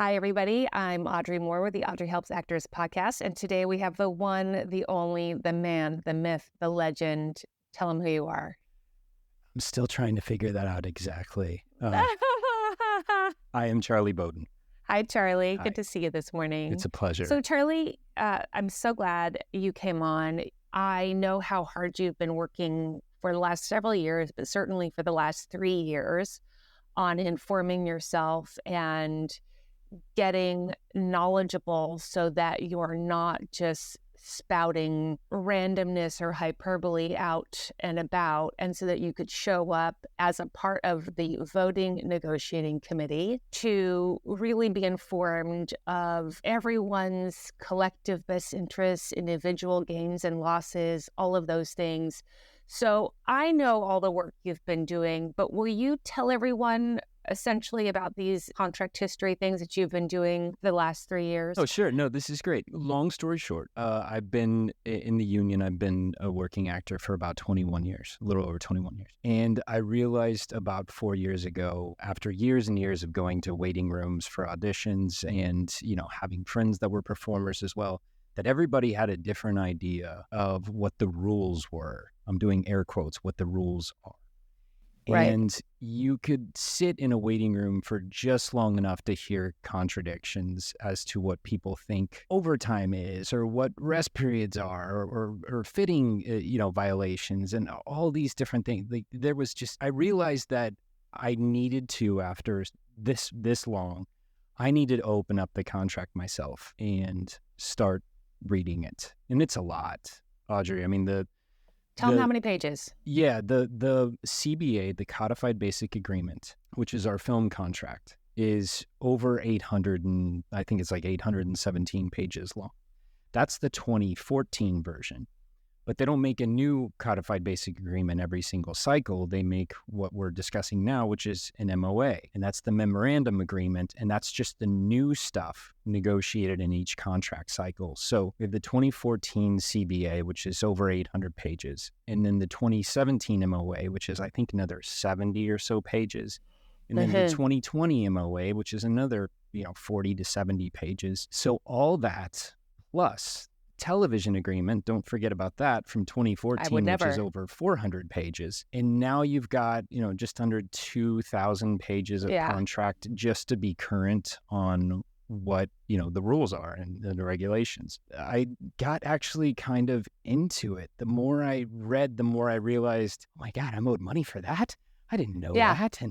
Hi, everybody. I'm Audrey Moore with the Audrey Helps Actors podcast. And today we have the one, the only, the man, the myth, the legend. Tell him who you are. I'm still trying to figure that out exactly. I am Charlie Boden. Hi, Charlie. Hi. Good to see you this morning. It's a pleasure. So, Charlie, I'm so glad you came on. I know how hard you've been working for the last several years, but certainly for the last 3 years on informing yourself and getting knowledgeable so that you're not just spouting randomness or hyperbole out and about, and so that you could show up as a part of the voting negotiating committee to really be informed of everyone's collective best interests, individual gains and losses, all of those things. So I know all the work you've been doing, but will you tell everyone essentially about these contract history things that you've been doing the last 3 years? Oh, sure. No, this is great. Long story short, I've been in the union. I've been a working actor for about 21 years, a little over 21 years. And I realized about 4 years ago, after years and years of going to waiting rooms for auditions and, having friends that were performers as well, that everybody had a different idea of what the rules were. I'm doing air quotes, what the rules are. Right. And you could sit in a waiting room for just long enough to hear contradictions as to what people think overtime is, or what rest periods are, or fitting, violations, and all these different things. I realized that I needed to, after this long, I needed to open up the contract myself and start reading it. And it's a lot, Audrey. I mean, Tell them how many pages. Yeah, the CBA, the Codified Basic Agreement, which is our film contract, is over 800 and I think it's like 817 pages long. That's the 2014 version. But they don't make a new Codified Basic Agreement every single cycle. They make what we're discussing now, which is an MOA, and that's the Memorandum Agreement, and that's just the new stuff negotiated in each contract cycle. So we have the 2014 CBA, which is over 800 pages, and then the 2017 MOA, which is I think another 70 or so pages, and then the 2020 MOA, which is another 40 to 70 pages. So all that plus television agreement, don't forget about that, from 2014, which is over 400 pages. And now you've got, just under 2,000 pages of contract just to be current on what, the rules are and the regulations. I got actually kind of into it. The more I read, the more I realized, oh my God, I'm owed money for that? I didn't know that.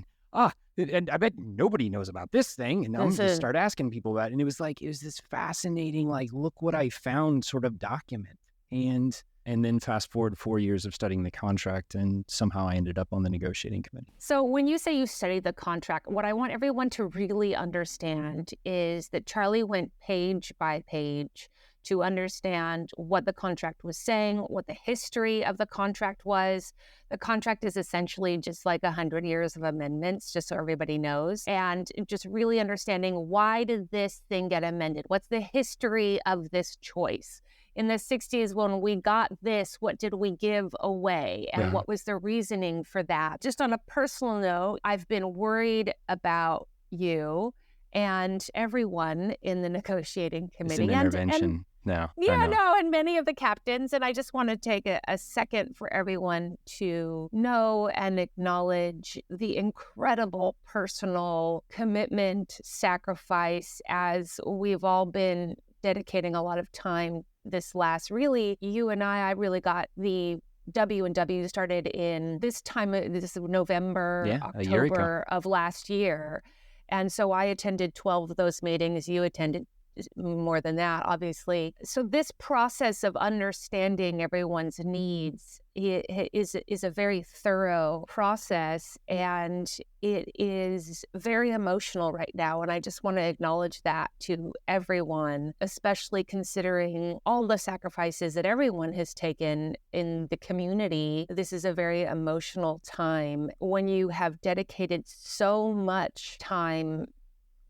And I bet nobody knows about this thing. And I'm going to start asking people about it. And it was this fascinating, look what I found sort of document. And then fast forward 4 years of studying the contract, and somehow I ended up on the negotiating committee. So when you say you studied the contract, what I want everyone to really understand is that Charlie went page by page to understand what the contract was saying, what the history of the contract was. The contract is essentially just like 100 years of amendments, just so everybody knows, and just really understanding, why did this thing get amended? What's the history of this choice? In the 60s, when we got this, what did we give away? And what was the reasoning for that? Just on a personal note, I've been worried about you and everyone in the negotiating committee. It's an intervention. And many of the captains. And I just want to take a second for everyone to know and acknowledge the incredible personal commitment, sacrifice, as we've all been dedicating a lot of time this last, really, you and I really got the W&W started in this is November, October of last year. And so I attended 12 of those meetings. You attended more than that, obviously. So this process of understanding everyone's needs is a very thorough process, and it is very emotional right now. And I just want to acknowledge that to everyone, especially considering all the sacrifices that everyone has taken in the community. This is a very emotional time when you have dedicated so much time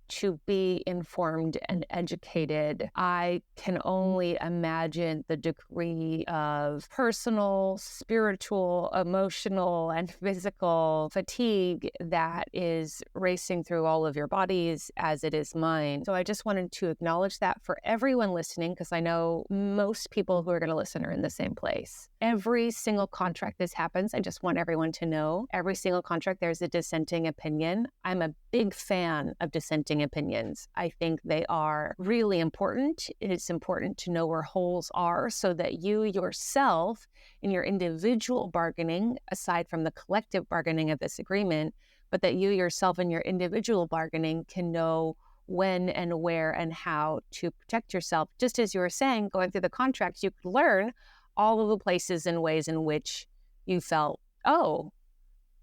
to be informed and educated. I can only imagine the degree of personal, spiritual, emotional, and physical fatigue that is racing through all of your bodies as it is mine. So I just wanted to acknowledge that for everyone listening, because I know most people who are going to listen are in the same place. Every single contract this happens, I just want everyone to know, every single contract there's a dissenting opinion. I'm a big fan of dissenting opinions. I think they are really important. It's important to know where holes are so that you yourself in your individual bargaining, aside from the collective bargaining of this agreement, but that you yourself in your individual bargaining can know when and where and how to protect yourself. Just as you were saying, going through the contracts, you could learn all of the places and ways in which you felt, oh,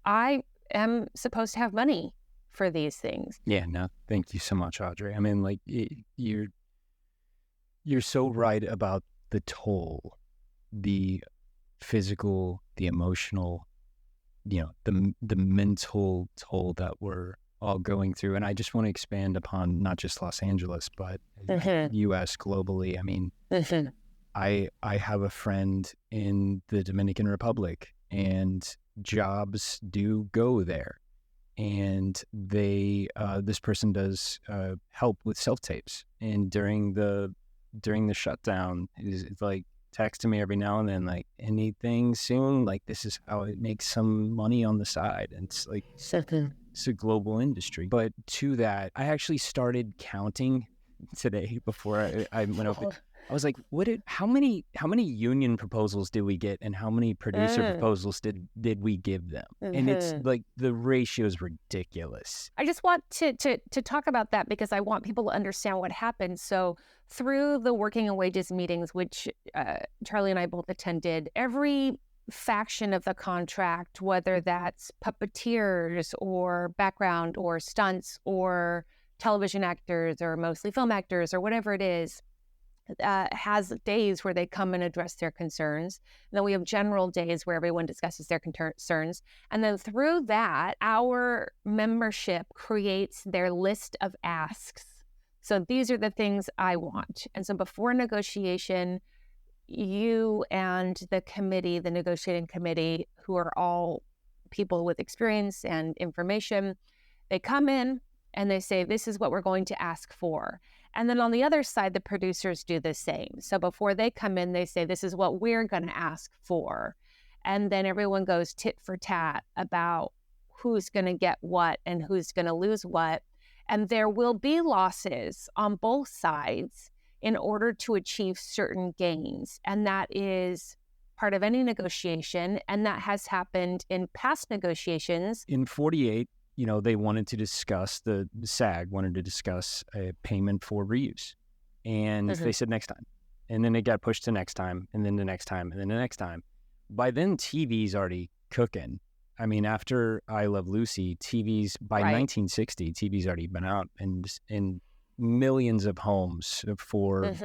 I am supposed to have money for these things. Yeah, no, thank you so much, Audrey. I mean, like, you're so right about the toll, the physical, the emotional, the mental toll that we're all going through. And I just want to expand upon not just Los Angeles, but U.S. globally. I mean, I have a friend in the Dominican Republic, and jobs do go there. And they, this person does help with self-tapes. And during the shutdown, it's like texting me every now and then, like, anything soon? Like, this is how it makes some money on the side. And it's like, it's a global industry. But to that, I actually started counting today before I went over. I was like, how many union proposals did we get, and how many producer proposals did we give them? And it's like, the ratio is ridiculous. I just want to talk about that because I want people to understand what happened. So through the working and wages meetings, which Charlie and I both attended, every faction of the contract, whether that's puppeteers or background or stunts or television actors or mostly film actors or whatever it is, has days where they come and address their concerns. And then we have general days where everyone discusses their concerns. And then through that, our membership creates their list of asks. So these are the things I want. And so before negotiation, you and the committee, the negotiating committee, who are all people with experience and information, they come in and they say, this is what we're going to ask for. And then on the other side, the producers do the same. So before they come in, they say, this is what we're going to ask for. And then everyone goes tit for tat about who's going to get what and who's going to lose what. And there will be losses on both sides in order to achieve certain gains. And that is part of any negotiation. And that has happened in past negotiations. In 48, they wanted to discuss, the SAG wanted to discuss a payment for reuse. And they said next time. And then it got pushed to next time, and then the next time, and then the next time. By then, TV's already cooking. I mean, after I Love Lucy, by 1960, TV's already been out in millions of homes for,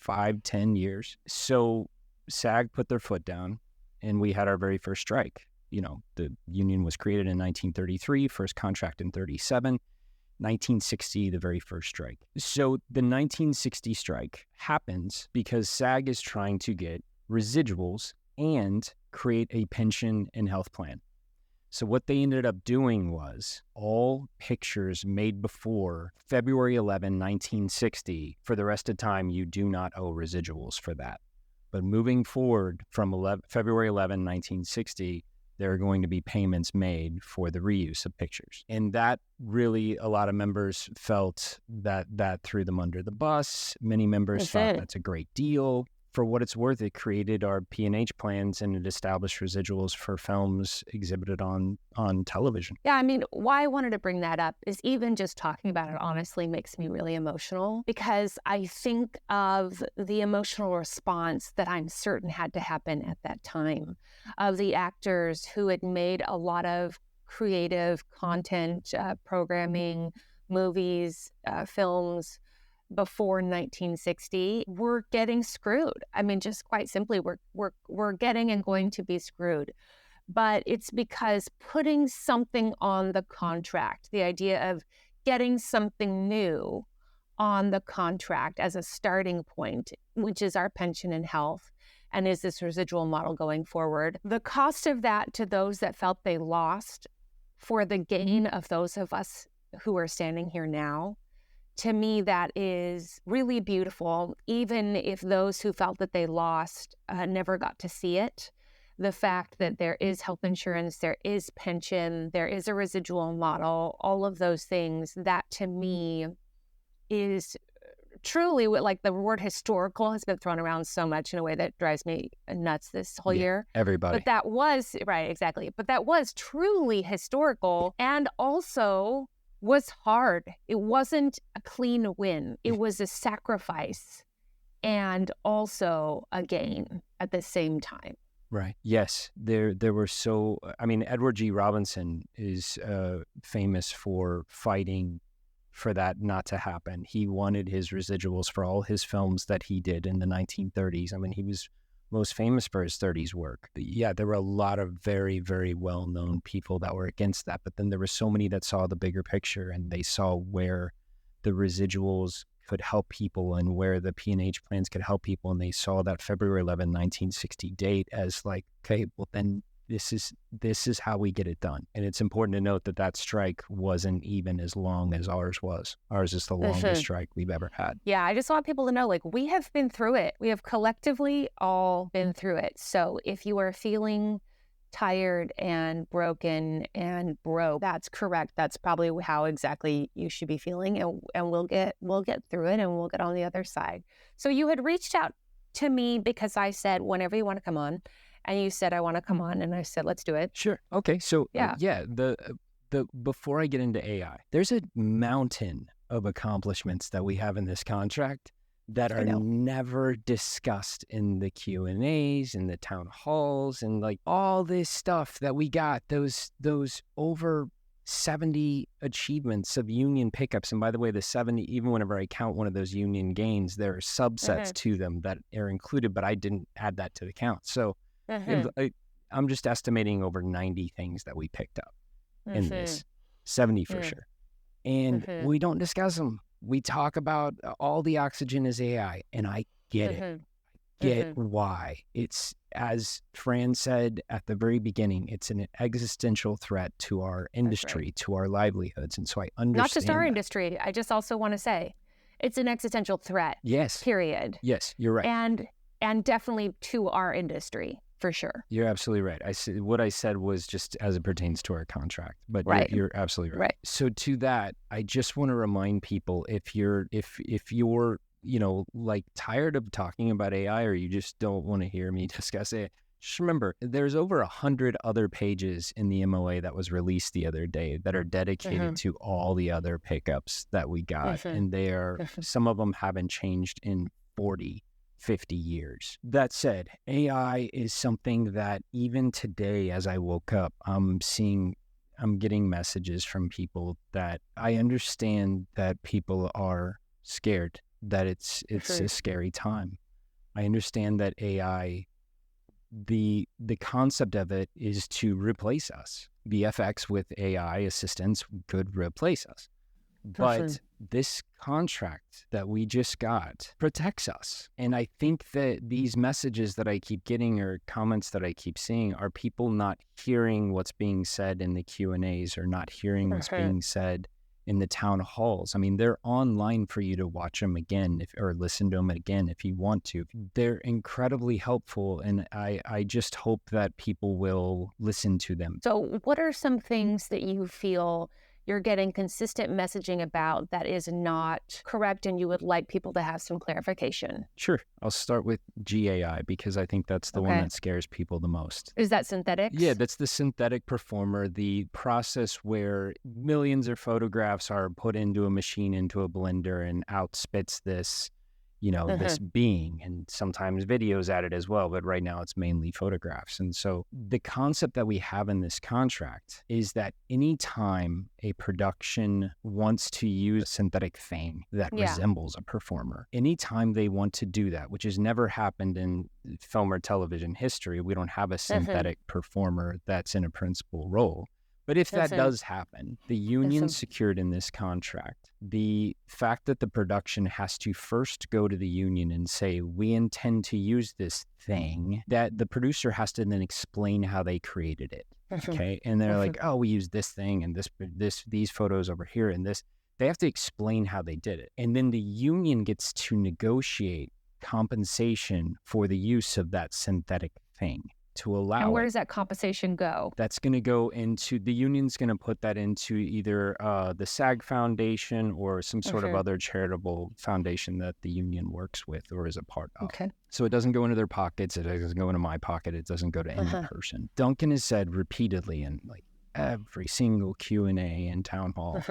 5-10 years. So SAG put their foot down, and we had our very first strike. The union was created in 1933, first contract in 37, 1960, the very first strike. So the 1960 strike happens because SAG is trying to get residuals and create a pension and health plan. So what they ended up doing was all pictures made before February 11, 1960, for the rest of the time, you do not owe residuals for that. But moving forward from February 11, 1960, there are going to be payments made for the reuse of pictures. And that really, a lot of members felt that threw them under the bus. Many members thought that's a great deal. For what it's worth, it created our P&H plans, and it established residuals for films exhibited on television. Yeah, I mean, why I wanted to bring that up is even just talking about it honestly makes me really emotional, because I think of the emotional response that I'm certain had to happen at that time of the actors who had made a lot of creative content, programming, movies, films, before 1960, we're getting screwed. I mean, just quite simply, we're getting and going to be screwed. But it's because putting something on the contract, the idea of getting something new on the contract as a starting point, which is our pension and health, and is this residual model going forward. The cost of that to those that felt they lost for the gain of those of us who are standing here now, to me, that is really beautiful, even if those who felt that they lost never got to see it. The fact that there is health insurance, there is pension, there is a residual model, all of those things, that to me is truly what, like, the word historical has been thrown around so much in a way that drives me nuts this whole year. Everybody. But that was, right, exactly. But that was truly historical, and also was hard. It wasn't a clean win. It was a sacrifice and also a gain at the same time. Right. Yes. There were Edward G. Robinson is famous for fighting for that not to happen. He wanted his residuals for all his films that he did in the 1930s. I mean, he was most famous for his 30s work. Yeah, there were a lot of very, very well-known people that were against that, but then there were so many that saw the bigger picture, and they saw where the residuals could help people and where the P&H plans could help people, and they saw that February 11, 1960 date as like, okay, well then this is how we get it done. And it's important to note that that strike wasn't even as long as ours was. Ours is the longest strike we've ever had. Yeah, I just want people to know, like, we have been through it. We have collectively all been through it. So if you are feeling tired and broken and broke, that's correct. That's probably how exactly you should be feeling. And we'll get through it, and we'll get on the other side. So you had reached out to me because I said, whenever you want to come on. And you said, I want to come on. And I said, let's do it. Sure. Okay. So yeah, the before I get into AI, there's a mountain of accomplishments that we have in this contract that are never discussed in the Q&As, in the town halls, and like all this stuff that we got, those over 70 achievements of union pickups. And by the way, the 70, even whenever I count one of those union gains, there are subsets to them that are included, but I didn't add that to the count. So I'm just estimating over 90 things that we picked up in this, 70 for sure. And we don't discuss them. We talk about all the oxygen is AI, and I get it. Get why. It's, as Fran said at the very beginning, it's an existential threat to our industry, to our livelihoods. And so I understand. Not just our industry. I just also want to say it's an existential threat. Yes. Period. Yes, you're right. And definitely to our industry, for sure. You're absolutely right. what I said was just as it pertains to our contract, but you're absolutely right. So to that, I just want to remind people, if you're like tired of talking about AI, or you just don't want to hear me discuss it, just remember there's over 100 other pages in the MOA that was released the other day that are dedicated to all the other pickups that we got. And some of them haven't changed in 50 years. That said, AI is something that even today, as I woke up, I'm getting messages from people that I understand that people are scared, that it's a scary time. I understand that AI, the concept of it is to replace us. VFX with AI assistance could replace us. But this contract that we just got protects us. And I think that these messages that I keep getting, or comments that I keep seeing, are people not hearing what's being said in the Q&As, or not hearing what's being said in the town halls. I mean, they're online for you to watch them again, or listen to them again if you want to. They're incredibly helpful, and I just hope that people will listen to them. So what are some things that you feel you're getting consistent messaging about that is not correct, and you would like people to have some clarification? Sure. I'll start with GAI, because I think that's the one that scares people the most. Is that synthetics? Yeah, that's the synthetic performer, the process where millions of photographs are put into a machine, into a blender, and out spits this, this being, and sometimes videos added as well, but right now it's mainly photographs. And so the concept that we have in this contract is that anytime a production wants to use a synthetic thing that resembles a performer, anytime they want to do that, which has never happened in film or television history, we don't have a synthetic performer that's in a principal role. But if that Listen, does happen, the union listen. secured in this contract, the fact that the production has to first go to the union and say, we intend to use this thing, that the producer has to then explain how they created it. Okay. And they're like, oh, we use this thing and these photos over here and this. They have to explain how they did it. And then the union gets to negotiate compensation for the use of that synthetic thing to allow And where does that compensation go? That's going to go into, the union's going to put that into either the SAG Foundation or some sort of other charitable foundation that the union works with or is a part of. Okay. So it doesn't go into their pockets. It doesn't go into my pocket. It doesn't go to any person. Duncan has said repeatedly in like every single Q&A and town hall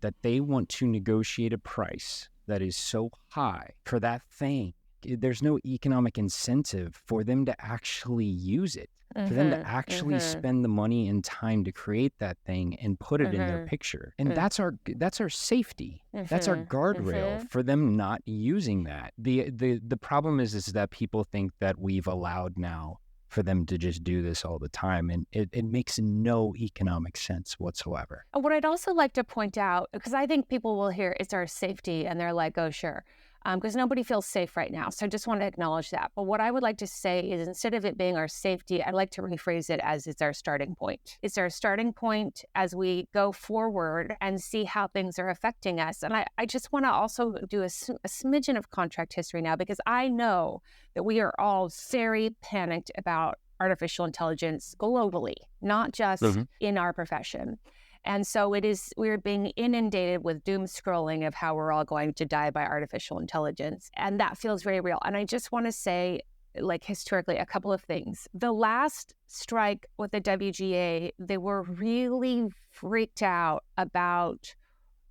that they want to negotiate a price that is so high for that thing. There's no economic incentive for them to actually use it, for them to actually spend the money and time to create that thing and put it in their picture. And that's our safety. That's our guardrail for them not using that. The problem is that people think that we've allowed now for them to just do this all the time. And it makes no economic sense whatsoever. What I'd also like to point out, because I think people will hear it's our safety and they're like, oh, sure. Because nobody feels safe right now. So I just want to acknowledge that. But what I would like to say is instead of it being our safety, I'd like to rephrase it as it's our starting point. It's our starting point as we go forward and see how things are affecting us. And I just want to also do a smidgen of contract history now, because I know that we are all very panicked about artificial intelligence globally, not just in our profession. And so we're being inundated with doom scrolling of how we're all going to die by artificial intelligence. And that feels very real. And I just want to say, like historically, a couple of things. The last strike with the WGA, they were really freaked out about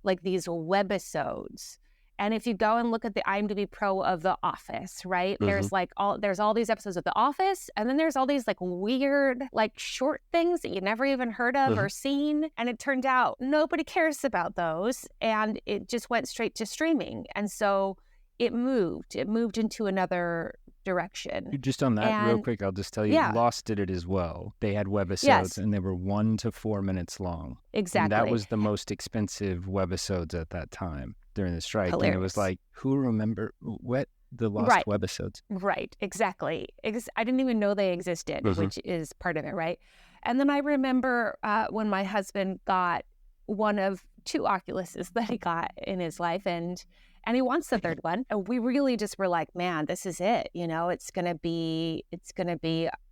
like these webisodes. And if you go and look at the IMDb Pro of The Office, right? There's all these episodes of The Office, and then there's all these like weird, like short things that you never even heard of or seen. And it turned out nobody cares about those, and it just went straight to streaming. And so it moved into another direction. Just on that real quick, I'll just tell you, Lost did it as well. They had webisodes and they were 1 to 4 minutes long. Exactly. And that was the most expensive webisodes at that time during the strike. Hilarious. And it was like, who remember what the Lost webisodes? Right, exactly. I didn't even know they existed, which is part of it, right? And then I remember when my husband got one of 2 Oculuses that he got in his life, and he wants the third one. And we really just were like, man, this is it. You know, it's gonna be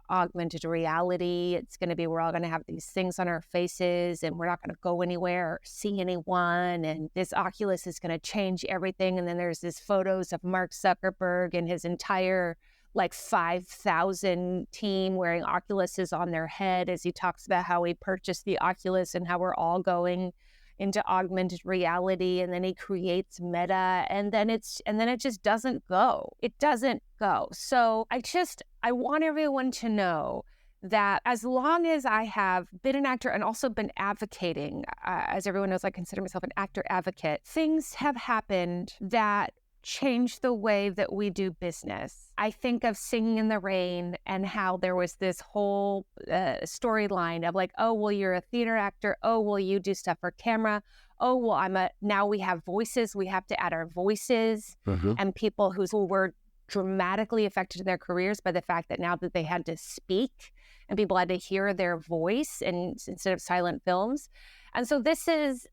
augmented reality. It's gonna be, we're all gonna have these things on our faces, and we're not gonna go anywhere or see anyone. And this Oculus is gonna change everything. And then there's these photos of Mark Zuckerberg and his entire like 5,000 team wearing Oculuses on their head as he talks about how he purchased the Oculus and how we're all going into augmented reality. And then he creates Meta, and then it just doesn't go. It doesn't go. So I want everyone to know that as long as I have been an actor and also been advocating, as everyone knows, I consider myself an actor advocate, things have happened that change the way that we do business. I think of Singing in the Rain and how there was this whole storyline of like, oh, well, you're a theater actor. Oh, well, you do stuff for camera. Oh, well, now we have voices. We have to add our voices. And people who were dramatically affected in their careers by the fact that now that they had to speak and people had to hear their voice and instead of silent films. And so this is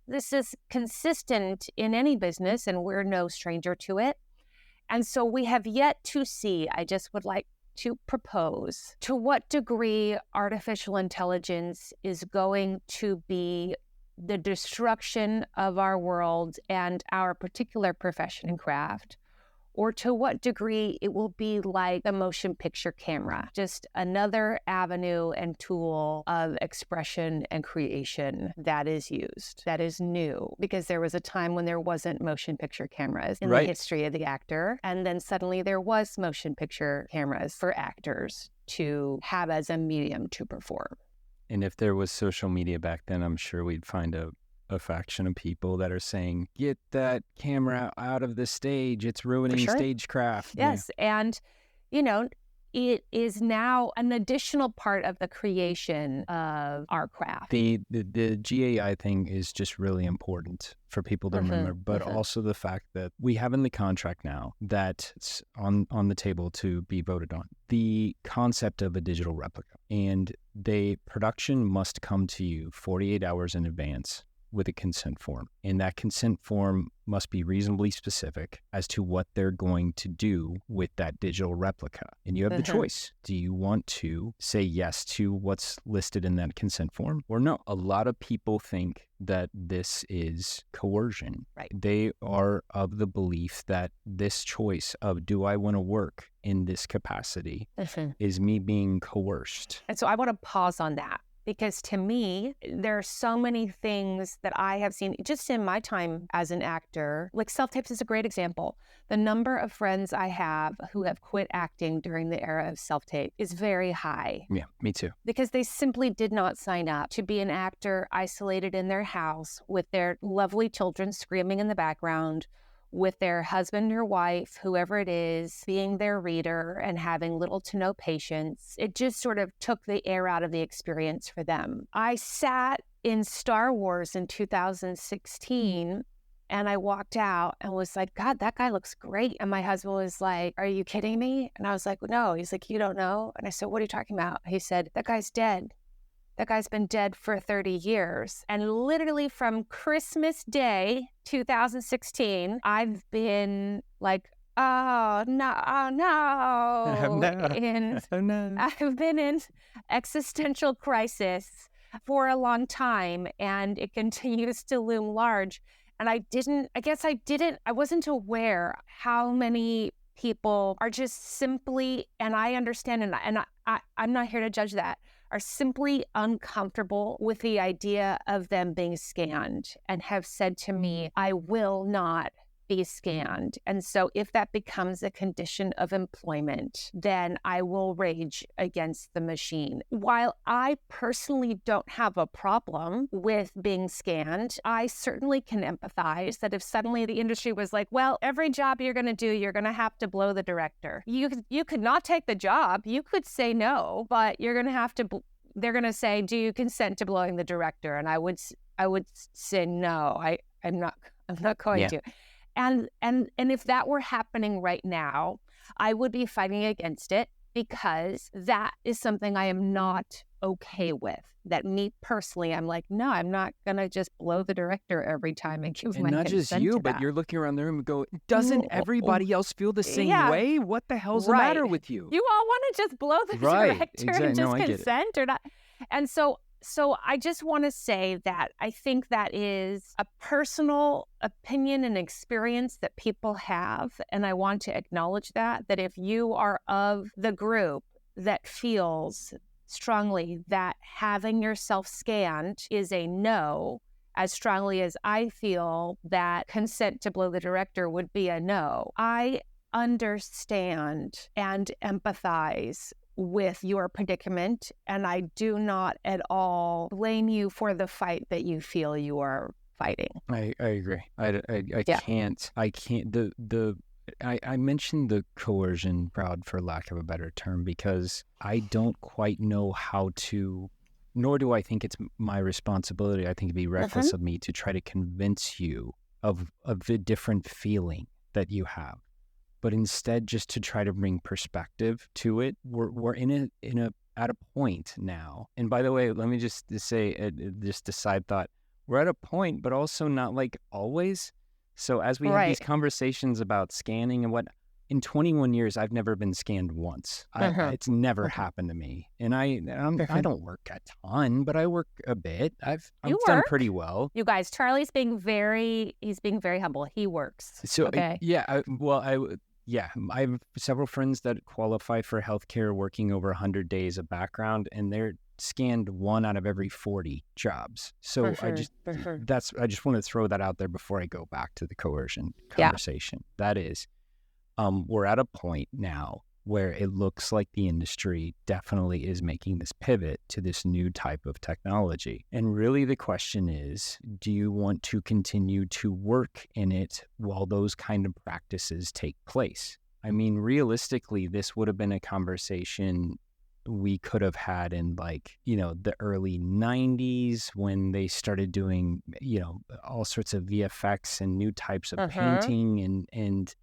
consistent in any business, and we're no stranger to it. And so we have yet to see, I just would like to propose, to what degree artificial intelligence is going to be the destruction of our world and our particular profession and craft, or to what degree it will be like a motion picture camera, just another avenue and tool of expression and creation that is used, that is new. Because there was a time when there wasn't motion picture cameras in the history of the actor, and then suddenly there was motion picture cameras for actors to have as a medium to perform. And if there was social media back then, I'm sure we'd find a faction of people that are saying, get that camera out of the stage. It's ruining stagecraft. Yes. Yeah. And, it is now an additional part of the creation of our craft. The GAI thing is just really important for people to remember, but also the fact that we have in the contract now that's on the table to be voted on, the concept of a digital replica. And production must come to you 48 hours in advance with a consent form. And that consent form must be reasonably specific as to what they're going to do with that digital replica. And you have the choice. Do you want to say yes to what's listed in that consent form or no? A lot of people think that this is coercion. Right. They are of the belief that this choice of do I want to work in this capacity is me being coerced. And so I want to pause on that. Because to me, there are so many things that I have seen just in my time as an actor. Like self-tapes is a great example. The number of friends I have who have quit acting during the era of self-tape is very high. Yeah, me too. Because they simply did not sign up to be an actor isolated in their house with their lovely children screaming in the background, with their husband or wife, whoever it is, being their reader and having little to no patience. It just sort of took the air out of the experience for them. I sat in Star Wars in 2016 and I walked out and was like, God, that guy looks great. And my husband was like, are you kidding me? And I was like, no. He's like, you don't know? And I said, what are you talking about? He said, that guy's dead. That guy's been dead for 30 years. And literally from Christmas Day, 2016, I've been like, oh, no. I've been in existential crisis for a long time, and it continues to loom large. And I wasn't aware how many people are just simply, and I understand, and I'm not here to judge that, are simply uncomfortable with the idea of them being scanned and have said to me, I will not be scanned. And so if that becomes a condition of employment, then I will rage against the machine. While I personally don't have a problem with being scanned, I certainly can empathize that if suddenly the industry was like, well, every job you're going to do, you're going to have to blow the director. You could not take the job. You could say no, but you're going to have to, they're going to say, do you consent to blowing the director? And I would say, no, I'm not going to. And if that were happening right now, I would be fighting against it because that is something I am not okay with. That me personally, I'm like, no, I'm not going to just blow the director every time and give my consent to that. And not just you, but you're looking around the room and go, doesn't everybody else feel the same way? What the hell's the matter with you? You all want to just blow the director and just consent or not? And so I just want to say that I think that is a personal opinion and experience that people have. And I want to acknowledge that if you are of the group that feels strongly that having yourself scanned is a no, as strongly as I feel that consent to blow the director would be a no, I understand and empathize with your predicament, and I do not at all blame you for the fight that you feel you are fighting. I agree. I can't. I mentioned the coercion crowd for lack of a better term because I don't quite know how to, nor do I think it's my responsibility. I think it'd be reckless of me to try to convince you of the different feeling that you have. But instead, just to try to bring perspective to it, we're at a point now. And by the way, let me just say, just a side thought: we're at a point, but also not like always. So as we have these conversations about scanning and what, in 21 years, I've never been scanned once. It's never happened to me. And I don't work a ton, but I work a bit. I've done pretty well. You guys, Charlie's being very humble. He works. So I have several friends that qualify for healthcare working over 100 days of background, and they're scanned 1 out of every 40 jobs. So I just want to throw that out there before I go back to the coercion conversation. That is, we're at a point now where it looks like the industry definitely is making this pivot to this new type of technology. And really the question is, do you want to continue to work in it while those kind of practices take place? I mean, realistically, this would have been a conversation we could have had in like, the early 90s when they started doing, all sorts of VFX and new types of painting and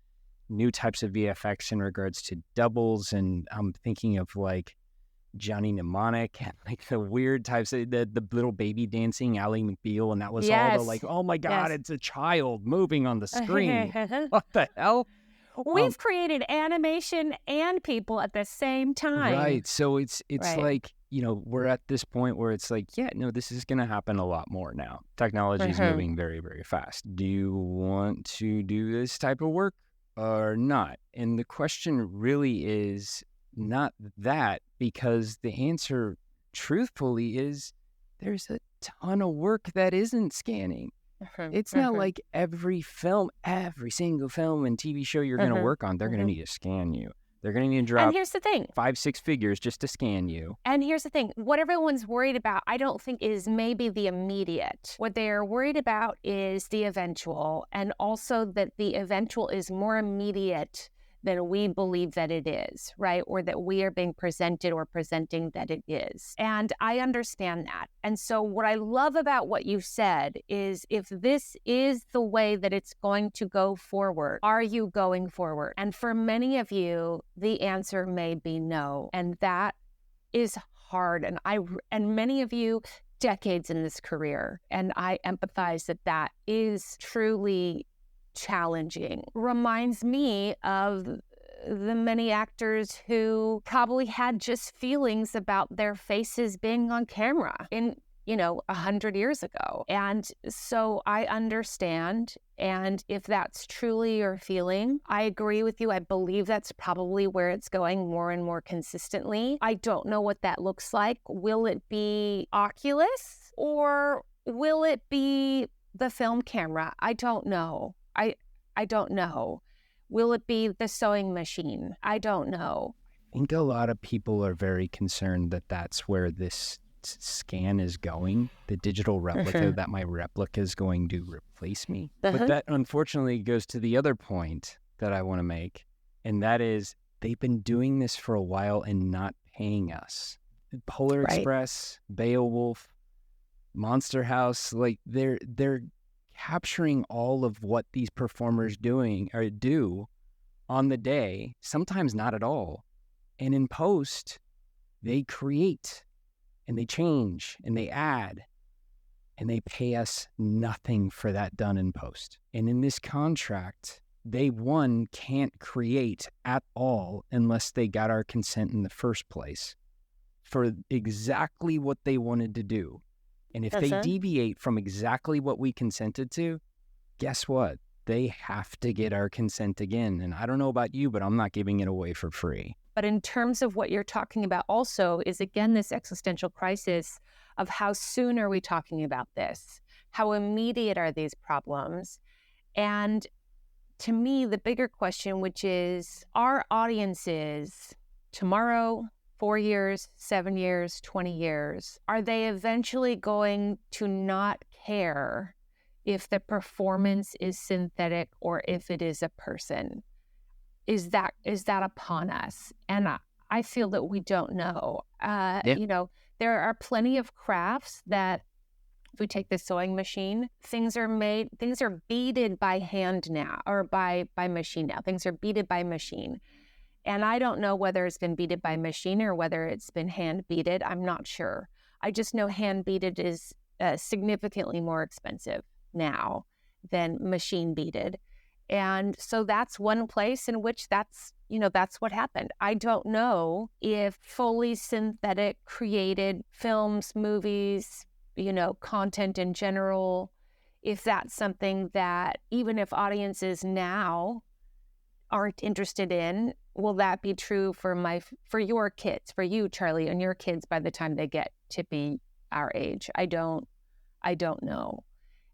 new types of VFX in regards to doubles. And I'm thinking of like Johnny Mnemonic and like the weird types of the little baby dancing Ally McBeal. And that was all the like, oh my God, it's a child moving on the screen. What the hell? We've created animation and people at the same time. Right. So it's like, we're at this point where it's like, this is going to happen a lot more now. Technology is moving very, very fast. Do you want to do this type of work or not? And the question really is not that, because the answer truthfully is there's a ton of work that isn't scanning. It's not like every single film and TV show you're going to work on, they're going to need to scan you. They're going to need to drop and here's the thing. 5-6 figures just to scan you. And here's the thing. What everyone's worried about, I don't think is maybe the immediate. What they're worried about is the eventual, and also that the eventual is more immediate than we believe that it is, right? Or that we are being presented or presenting that it is. And I understand that. And so what I love about what you said is, if this is the way that it's going to go forward, are you going forward? And for many of you, the answer may be no. And that is hard. And many of you, decades in this career. And I empathize that is truly challenging. Reminds me of the many actors who probably had just feelings about their faces being on camera in 100 years ago. And so I understand. And if that's truly your feeling, I agree with you. I believe that's probably where it's going more and more consistently. I don't know what that looks like. Will it be Oculus or will it be the film camera? I don't know. I don't know. Will it be the sewing machine? I don't know. I think a lot of people are very concerned that that's where this scan is going, the digital replica, that my replica is going to replace me. But that unfortunately goes to the other point that I want to make, and that is they've been doing this for a while and not paying us. Polar Express, Beowulf, Monster House, like they're capturing all of what these performers do on the day, sometimes not at all. And in post, they create and they change and they add and they pay us nothing for that done in post. And in this contract, they can't create at all unless they got our consent in the first place for exactly what they wanted to do. And if they deviate from exactly what we consented to, guess what? They have to get our consent again. And I don't know about you, but I'm not giving it away for free. But in terms of what you're talking about also is, again, this existential crisis of how soon are we talking about this? How immediate are these problems? And to me, the bigger question, which is, our audiences tomorrow, 4 years, 7 years, 20 years, are they eventually going to not care if the performance is synthetic or if it is a person? Is that upon us? And I feel that we don't know. There are plenty of crafts that, if we take the sewing machine, things are beaded by hand now, or by machine now. Things are beaded by machine. And I don't know whether it's been beaded by machine or whether it's been hand beaded. I'm not sure. I just know hand beaded is significantly more expensive now than machine beaded. And so that's one place in which that's what happened. I don't know if fully synthetic created films, movies, content in general, if that's something that even if audiences now aren't interested in, will that be true for your kids, for you, Charlie, and your kids by the time they get to be our age? I don't know.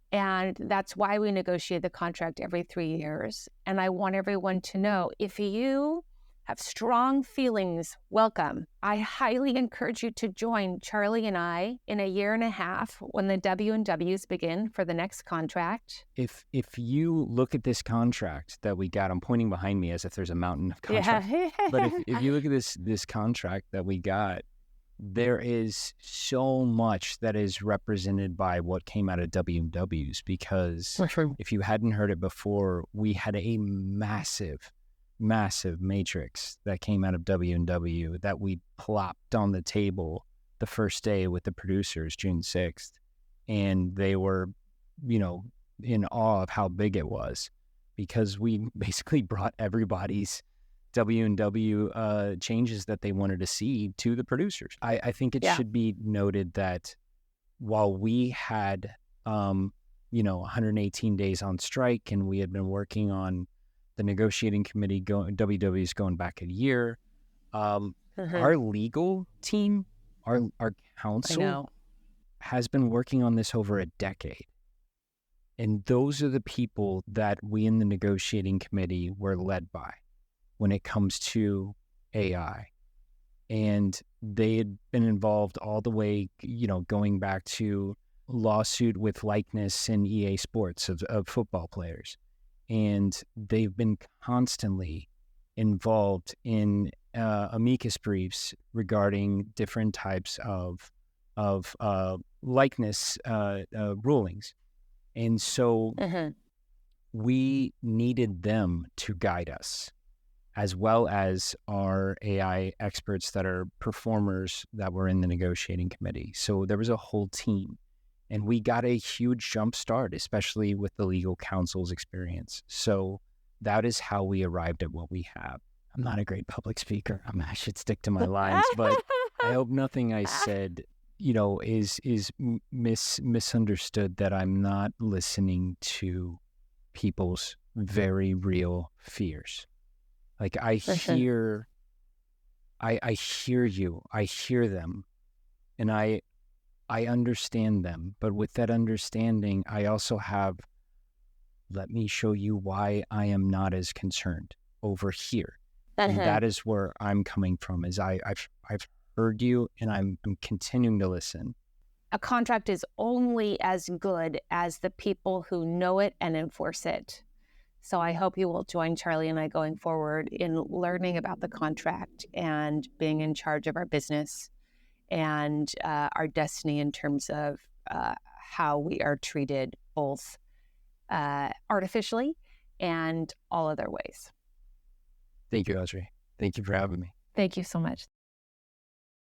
And that's why we negotiate the contract every 3 years. And I want everyone to know, if you have strong feelings, welcome. I highly encourage you to join Charlie and I in a year and a half when the W&Ws begin for the next contract. If you look at this contract that we got, I'm pointing behind me as if there's a mountain of contract. Yeah. But if you look at this contract that we got, there is so much that is represented by what came out of W&Ws, because if you hadn't heard it before, we had a massive matrix that came out of W&W that we plopped on the table the first day with the producers, June 6th. And they were, in awe of how big it was, because we basically brought everybody's W&W changes that they wanted to see to the producers. I think it should be noted that while we had, 118 days on strike, and we had been working on the negotiating committee, WW's going back a year, our legal team, our counsel has been working on this over a decade. And those are the people that we in the negotiating committee were led by when it comes to AI. And they had been involved all the way, going back to lawsuit with likeness in EA Sports of football players. And they've been constantly involved in amicus briefs regarding different types of likeness rulings. And so we needed them to guide us, as well as our AI experts that are performers that were in the negotiating committee. So there was a whole team, and we got a huge jump start, especially with the legal counsel's experience. So that is how we arrived at what we have. I'm not a great public speaker. I should stick to my lines, but I hope nothing I said, is misunderstood, that I'm not listening to people's very real fears. Like I hear you, I hear them, and I understand them. But with that understanding, I also have, let me show you why I am not as concerned over here. And that is where I'm coming from, is I've heard you, and I'm continuing to listen. A contract is only as good as the people who know it and enforce it. So I hope you will join Charlie and I going forward in learning about the contract and being in charge of our business and our destiny in terms of how we are treated, both artificially and all other ways. Thank you, Audrey. Thank you for having me. Thank you so much.